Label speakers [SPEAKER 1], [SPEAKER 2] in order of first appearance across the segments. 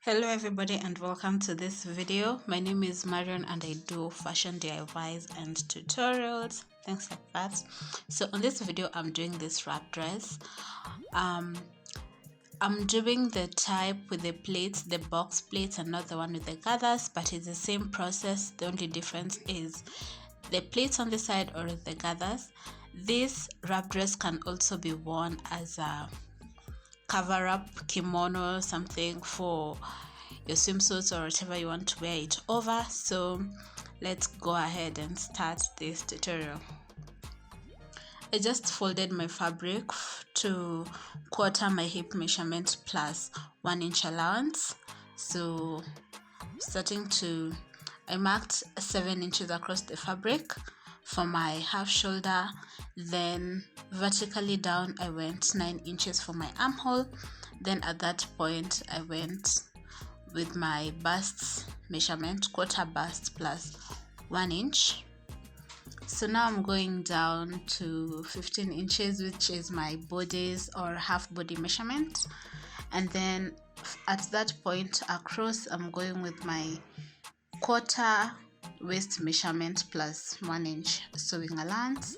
[SPEAKER 1] Hello everybody and welcome to this video. My name is Marion and I do fashion DIYs and tutorials, things like that. So on this video I'm doing this wrap dress. I'm doing the type with the pleats, the box pleats, and not the one with the gathers, but it's the same process. The only difference is the pleats on the side or the gathers. This wrap dress can also be worn as a cover up kimono, something for your swimsuits or whatever you want to wear it over. So let's go ahead and start this tutorial. I just folded my fabric to quarter my hip measurement plus 1 inch allowance. So I marked 7 inches across the fabric for my half shoulder, then vertically down I went 9 inches for my armhole. Then at that point I went with my bust measurement, quarter bust plus 1 inch. So now I'm going down to 15 inches, which is my bodice or half body measurement, and then at that point across I'm going with my quarter waist measurement plus 1 inch sewing allowance.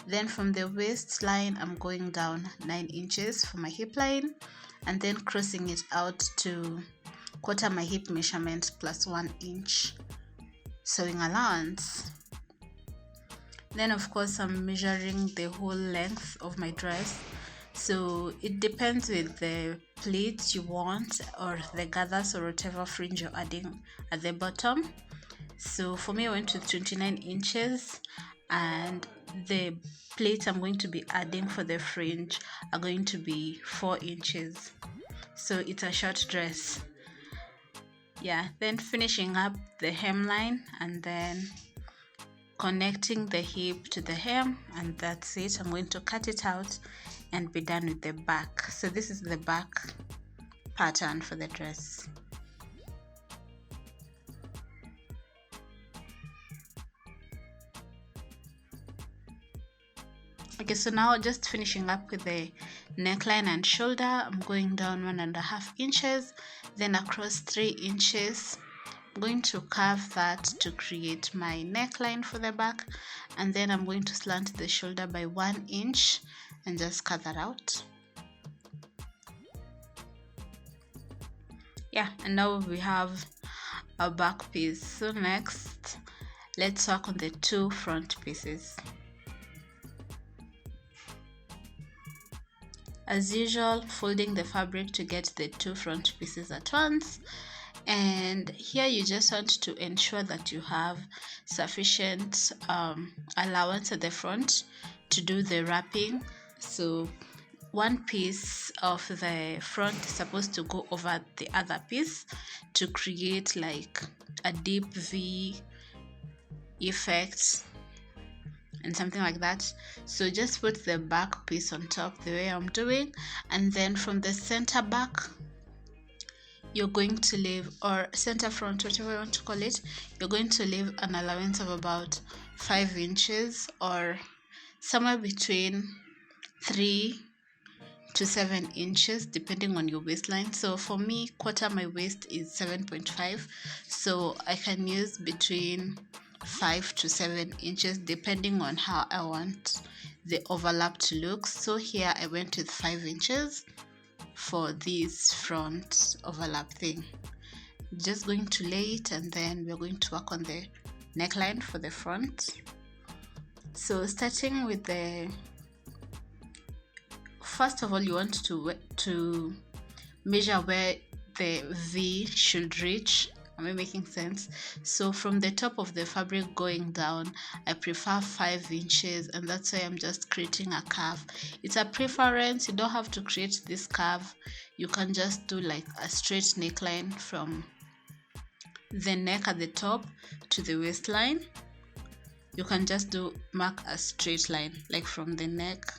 [SPEAKER 1] Then from the waistline I'm going down 9 inches for my hip line, and then crossing it out to quarter my hip measurement plus 1 inch sewing allowance. Then of course I'm measuring the whole length of my dress, so it depends with the pleats you want or the gathers or whatever fringe you're adding at the bottom. So for me I went with 29 inches, and the pleats I'm going to be adding for the fringe are going to be 4 inches. So it's a short dress. Then finishing up the hemline and then connecting the hip to the hem, and that's it. I'm going to cut it out and be done with the back. So this is the back pattern for the dress. Okay, so now just finishing up with the neckline and shoulder, I'm going down 1.5 inches, then across 3 inches. I'm going to curve that to create my neckline for the back, and then I'm going to slant the shoulder by 1 inch and just cut that out. And now we have a back piece. So next let's work on the 2 front pieces. As usual, folding the fabric to get the 2 front pieces at once, and here you just want to ensure that you have sufficient allowance at the front to do the wrapping. So one piece of the front is supposed to go over the other piece to create like a deep V effect and something like that. So just put the back piece on top the way I'm doing, and then from the center back you're going to leave, or center front, whatever you want to call it, you're going to leave an allowance of about 5 inches or somewhere between 3 to 7 inches depending on your waistline. So for me, quarter my waist is 7.5, so I can use between 5 to 7 inches depending on how I want the overlap to look. So here I went with 5 inches for this front overlap thing. Just going to lay it, and then we're going to work on the neckline for the front. So starting with the, first of all you want to measure where the V should reach. Am I making sense? So from the top of the fabric going down, I prefer 5 inches, and that's why I'm just creating a curve. It's a preference, you don't have to create this curve. You can just do like a straight neckline from the neck at the top to the waistline. You can just mark a straight line like from the neck,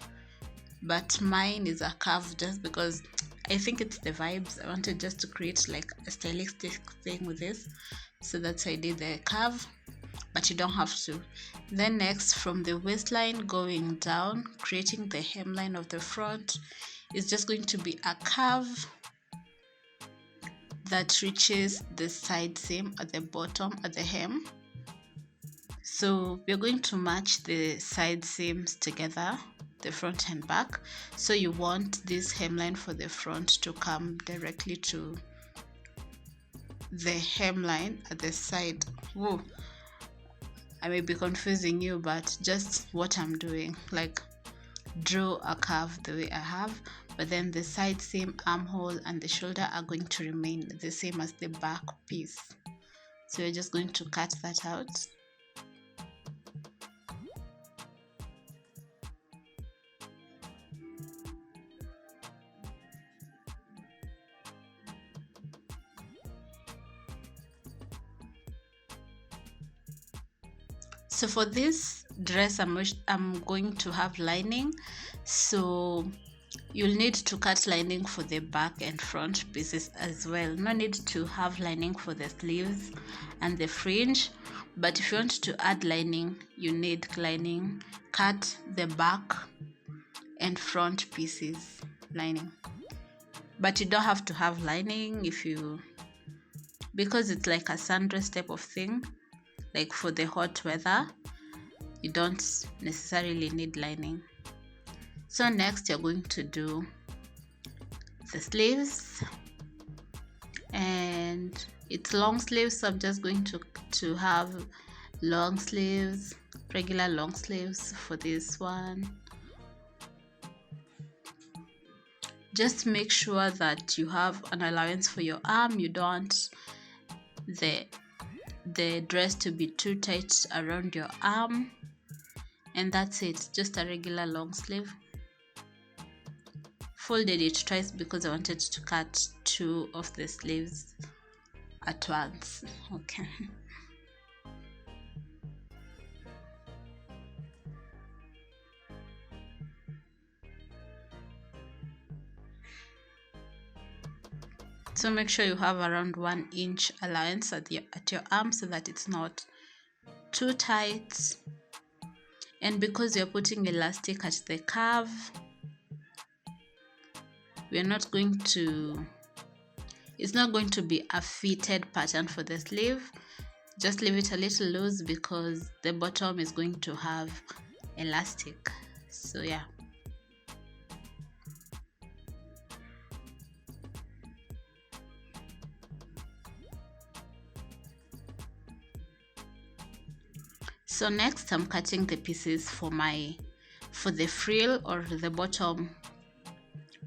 [SPEAKER 1] but mine is a curve just because I think it's the vibes. I wanted just to create like a stylistic thing with this, so that's why I did the curve, but you don't have to. Then next, from the waistline going down, creating the hemline of the front is just going to be a curve that reaches the side seam at the bottom at the hem. So we're going to match the side seams together, the front and back. So you want this hemline for the front to come directly to the hemline at the side. Whoa, I may be confusing you, but just what I'm doing, like draw a curve the way I have, but then the side seam, armhole and the shoulder are going to remain the same as the back piece. So you're just going to cut that out. So for this dress, I'm going to have lining, so you'll need to cut lining for the back and front pieces as well. No need to have lining for the sleeves and the fringe, but if you want to add lining, you need lining. Cut the back and front pieces lining, but you don't have to have lining because it's like a sundress type of thing. Like for the hot weather, you don't necessarily need lining. So next you're going to do the sleeves, and it's long sleeves, so I'm just going to have long sleeves, regular long sleeves for this one. Just make sure that you have an allowance for your arm. You don't want the dress to be too tight around your arm, and that's it. Just a regular long sleeve. Folded it twice because I wanted to cut 2 of the sleeves at once. Okay. So make sure you have around 1 inch allowance at your arm so that it's not too tight. And because you're putting elastic at the curve, it's not going to be a fitted pattern for the sleeve. Just leave it a little loose because the bottom is going to have elastic. So yeah. So next I'm cutting the pieces for the frill or the bottom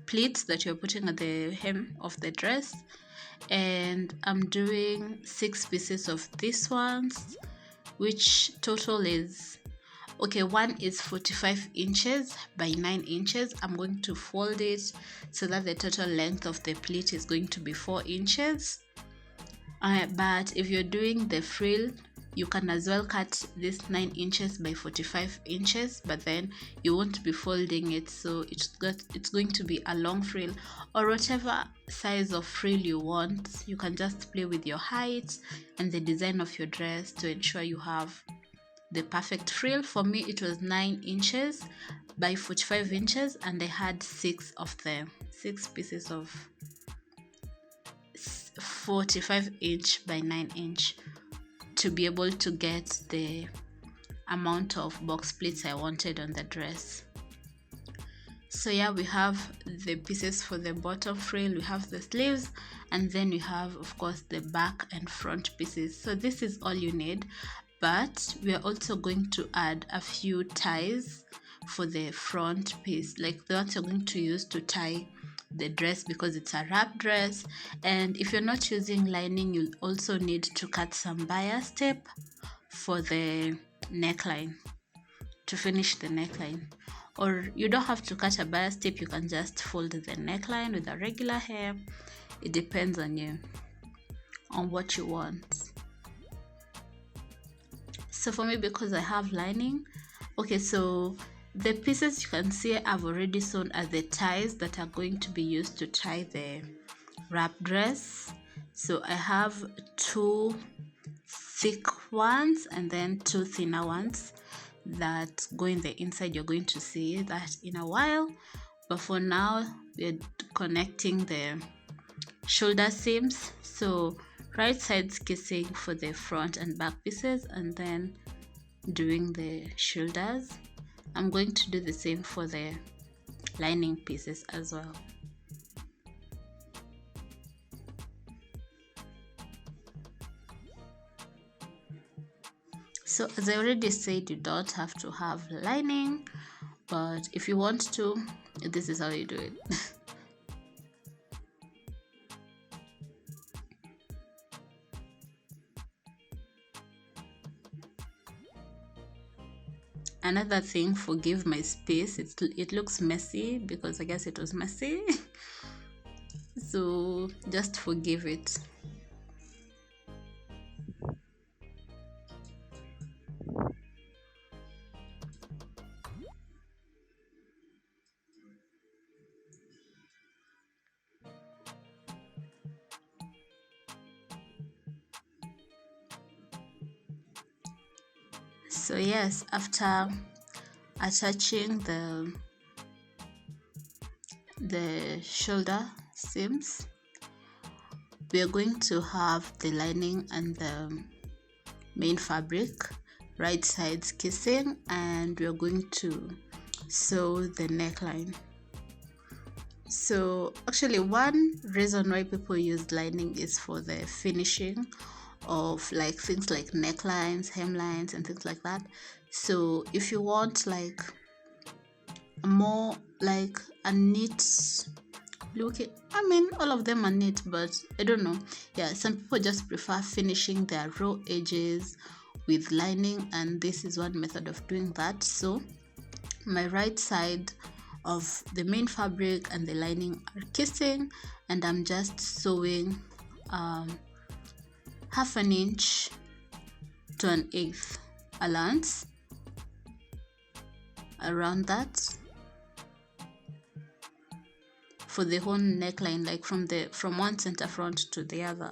[SPEAKER 1] pleats that you're putting at the hem of the dress, and I'm doing 6 pieces of these ones, which total is, okay, one is 45 inches by 9 inches. I'm going to fold it so that the total length of the pleat is going to be 4 inches. But if you're doing the frill, you can as well cut this 9 inches by 45 inches, but then you won't be folding it, so it's going to be a long frill, or whatever size of frill you want. You can just play with your height and the design of your dress to ensure you have the perfect frill. For me, it was 9 inches by 45 inches, and I had 6 of them, 6 pieces of 45 inch by 9 inch to be able to get the amount of box pleats I wanted on the dress. So yeah, we have the pieces for the bottom frill, we have the sleeves, and then we have, of course, the back and front pieces. So this is all you need, but we are also going to add a few ties for the front piece, like the ones you're going to use to tie the dress, because it's a wrap dress. And if you're not using lining, you'll also need to cut some bias tape for the neckline to finish the neckline, or you don't have to cut a bias tape. You can just fold the neckline with a regular hair. It depends on you, on what you want. So for me, because I have lining, okay, so the pieces you can see I've already sewn as the ties that are going to be used to tie the wrap dress. So I have 2 thick ones and then 2 thinner ones that go in the inside. You're going to see that in a while, but for now we're connecting the shoulder seams. So right sides kissing for the front and back pieces, and then doing the shoulders. I'm going to do the same for the lining pieces as well. So as I already said, you don't have to have lining, but if you want to, this is how you do it. Another thing, forgive my space, it looks messy because I guess it was messy. So just forgive it. So yes, after attaching the shoulder seams, we are going to have the lining and the main fabric right sides kissing, and we are going to sew the neckline. So actually, one reason why people use lining is for the finishing of like things like necklines, hemlines, and things like that. So if you want like more like a neat looking, I mean all of them are neat, but I don't know, yeah, some people just prefer finishing their raw edges with lining, and this is one method of doing that. So my right side of the main fabric and the lining are kissing, and I'm just sewing half an inch to 1/8 allowance around that for the whole neckline, like from one center front to the other.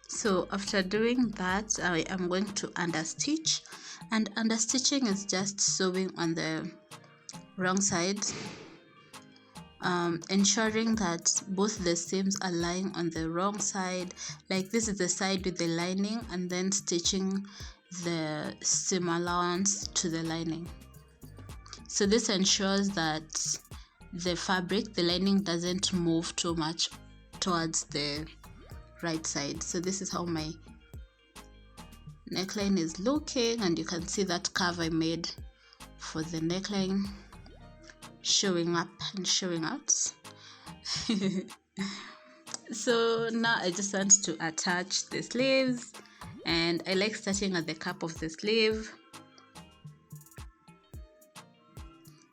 [SPEAKER 1] So after doing that, I am going to understitch, and understitching is just sewing on the wrong side, ensuring that both the seams are lying on the wrong side. Like this is the side with the lining, and then stitching the seam allowance to the lining. So this ensures that the fabric, the lining, doesn't move too much towards the right side. So this is how my neckline is looking, and you can see that curve I made for the neckline showing up and showing out. So now I just want to attach the sleeves, and I like starting at the cup of the sleeve.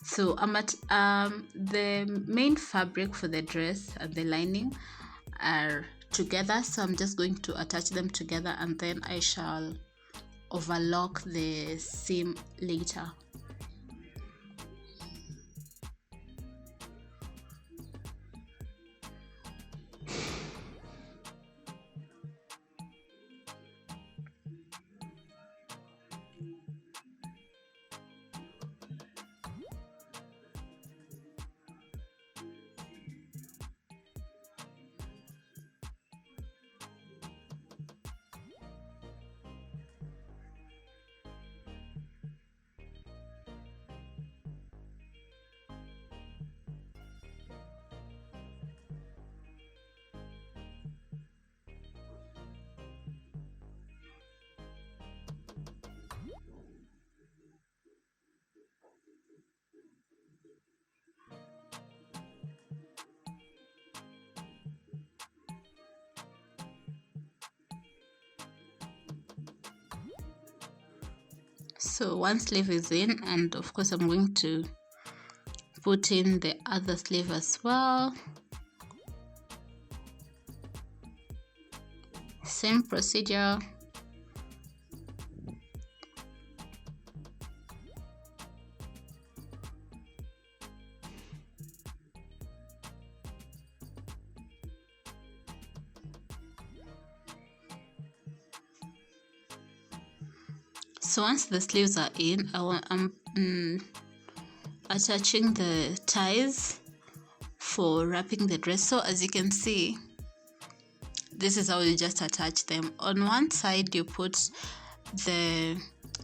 [SPEAKER 1] So I'm at the main fabric for the dress and the lining are together, so I'm just going to attach them together, and then I shall overlock the seam later. So one sleeve is in, and of course I'm going to put in the other sleeve as well. Same procedure, So once the sleeves are in, I'm attaching the ties for wrapping the dress. So as you can see, this is how you just attach them. On one side you put the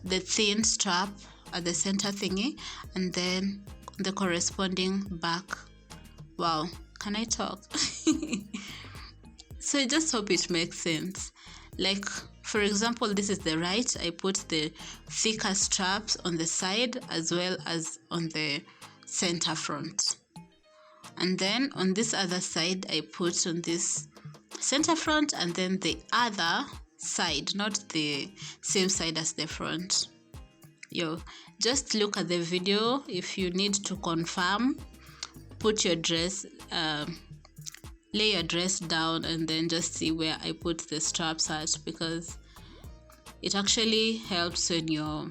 [SPEAKER 1] thin strap at the center thingy, and then the corresponding back. Wow, can I talk? So I just hope it makes sense. Like, for example, this is the right. I put the thicker straps on the side as well as on the center front. And then on this other side, I put on this center front, and then the other side, not the same side as the front. Just look at the video if you need to confirm. Put your dress, lay your dress down, and then just see where I put the straps at, because it actually helps when you're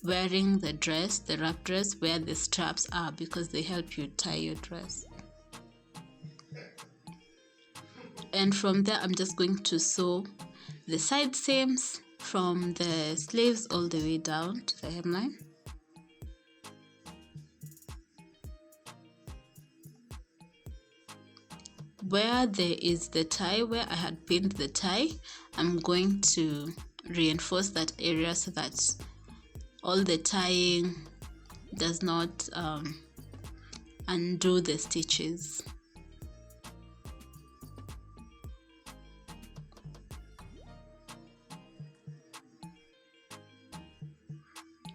[SPEAKER 1] wearing the dress, the wrap dress, where the straps are, because they help you tie your dress. And from there, I'm just going to sew the side seams from the sleeves all the way down to the hemline. Where there is the tie, where I had pinned the tie, I'm going to reinforce that area so that all the tying does not undo the stitches.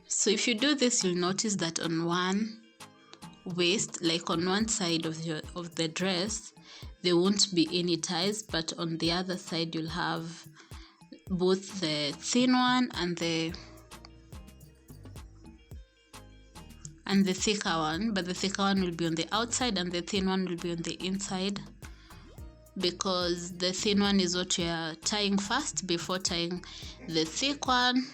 [SPEAKER 1] So if you do this, you'll notice that on one waist, like on one side of the dress, there won't be any ties, but on the other side you'll have both the thin one and the thicker one, but the thicker one will be on the outside and the thin one will be on the inside, because the thin one is what you're tying first before tying the thick one.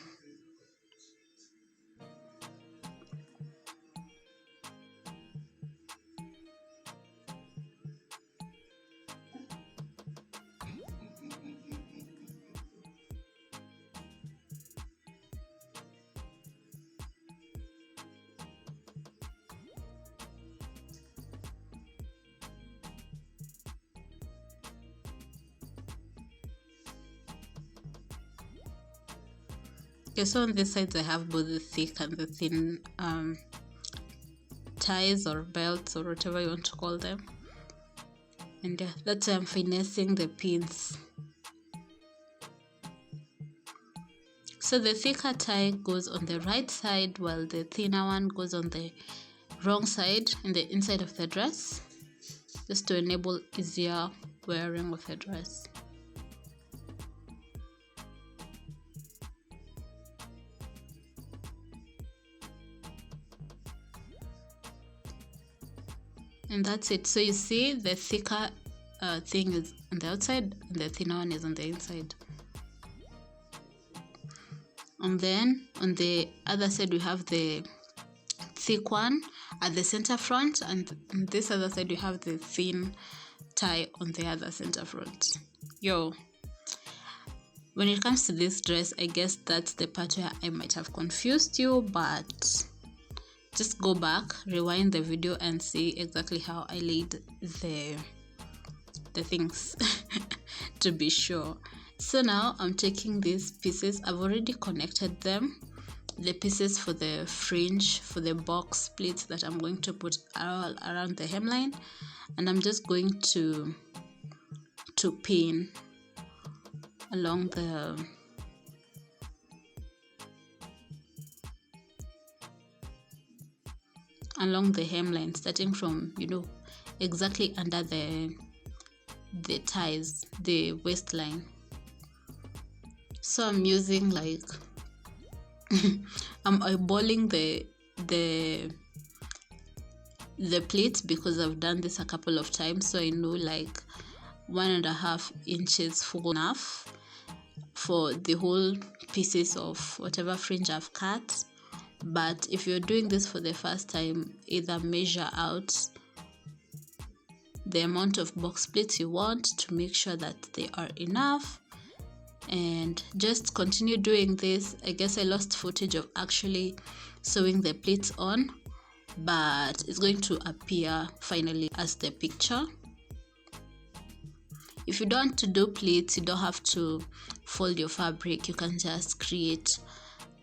[SPEAKER 1] Okay, so on this side I have both the thick and the thin ties or belts or whatever you want to call them, and that's why I'm finessing the pins. So the thicker tie goes on the right side while the thinner one goes on the wrong side in the inside of the dress, just to enable easier wearing of the dress. And that's it. So you see the thicker thing is on the outside and the thinner one is on the inside. And then on the other side we have the thick one at the center front, and on this other side we have the thin tie on the other center front. When it comes to this dress, I guess that's the part where I might have confused you, but just go back, rewind the video and see exactly how I laid the things to be sure. So now I'm taking these pieces, I've already connected them, the pieces for the fringe, for the box pleats that I'm going to put all around the hemline, and I'm just going to pin along the hemline, starting from exactly under the ties, the waistline. So I'm using I'm eyeballing the pleats, because I've done this a couple of times, so I know 1.5 inches full enough for the whole pieces of whatever fringe I've cut. But if you're doing this for the first time, either measure out the amount of box pleats you want to make sure that they are enough, and just continue doing this. I guess I lost footage of actually sewing the pleats on, but it's going to appear finally as the picture. If you don't want to do pleats, you don't have to fold your fabric. You can just create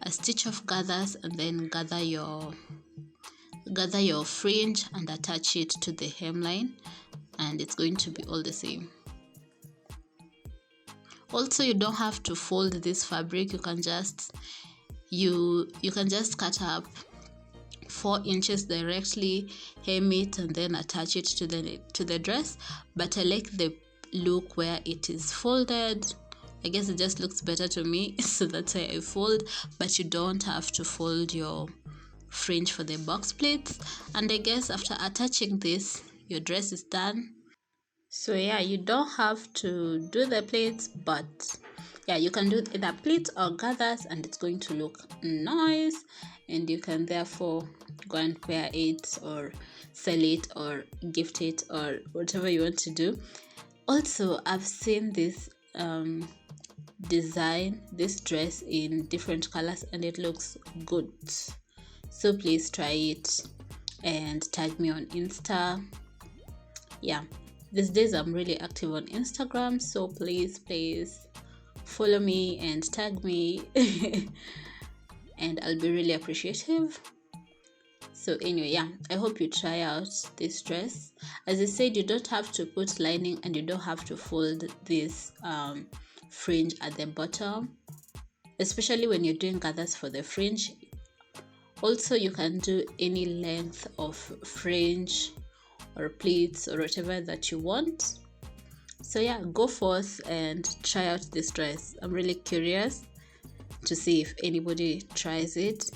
[SPEAKER 1] a stitch of gathers and then gather your fringe and attach it to the hemline, and it's going to be all the same. Also, you don't have to fold this fabric. You can just cut up 4 inches directly, hem it, and then attach it to the dress. But I like the look where it is folded. I guess it just looks better to me, so that's why I fold. But you don't have to fold your fringe for the box pleats. And I guess after attaching this, your dress is done. So yeah, you don't have to do the pleats, but yeah, you can do either pleats or gathers, and it's going to look nice, and you can therefore go and wear it or sell it or gift it or whatever you want to do. Also, I've seen this this dress in different colors, and it looks good. So please try it and tag me on Insta. Yeah, these days I'm really active on Instagram, so please follow me and tag me and I'll be really appreciative. So anyway, yeah, I hope you try out this dress. As I said, you don't have to put lining and you don't have to fold this fringe at the bottom, especially when you're doing gathers for the fringe. Also, you can do any length of fringe or pleats or whatever that you want. So yeah, go forth and try out this dress. I'm really curious to see if anybody tries it.